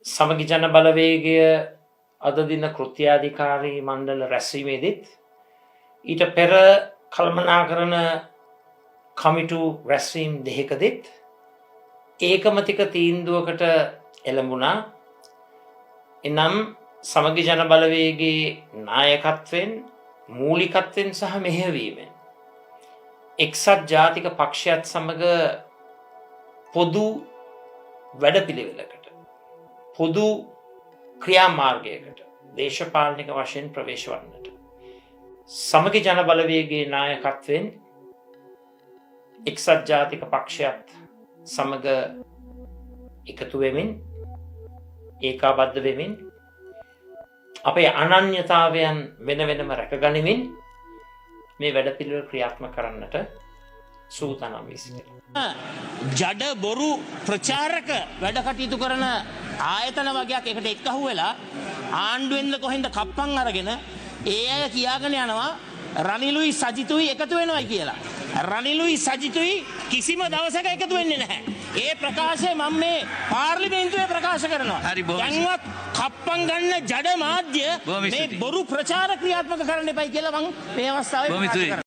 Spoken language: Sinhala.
සමගි ජන බලවේගය අද දින කෘත්‍යාධිකාරී මණ්ඩල රැස්වීමේදීත් ඊට පෙර කළමනාකරන කමිටු රැස්වීම් දෙකකදීත් ඒකමතික තීන්දුවකට එළඹුණා. එනම් සමගි ජන බලවේගයේ නායකත්වයෙන් මූලිකත්වයෙන් සහ මෙහෙයවීමෙන් එක්සත් ජාතික පක්ෂයත් සමග පොදු වැඩපිළිවෙලකට පොදු ක්‍රියාමාර්ගයකට දේශපාලනික වශයෙන් ප්‍රවේශ වන්නට සමගි ජන බලවේගයේ නායකත්වයෙන් එක්සත් ජාතික පක්ෂයත් සමග එකතු වෙමින් ඒකාබද්ධ වෙමින් අපේ අනන්‍යතාවයන් වෙන වෙනම රැකගනිමින් මේ වැඩපිළිවෙල ක්‍රියාත්මක කරන්නට සූදානම් වී සිටිනවා. ජඩ බොරු ප්‍රචාරක වැඩ කටයුතු කරන ආයතන වගේක් එකට එක්කහුව වෙලා ආණ්ඩුවෙන්ද කොහෙන්ද කප්පන් අරගෙන ඒ අය කියාගෙන යනවා රනිලුයි සජිතුයි එකතු වෙනවයි කියලා. රනිලුයි සජිතුයි කිසිම දවසක එකතු වෙන්නේ නැහැ. ඒ ප්‍රකාශය මම මේ පාර්ලිමේන්තුවේ ප්‍රකාශ කරනවා. දැන්වත් කප්පන් ගන්න ජඩ මාධ්‍ය මේ බොරු ප්‍රචාර ක්‍රියාත්මක කරන්න එපයි කියලා මම මේ අවස්ථාවේ ප්‍රකාශ කරනවා.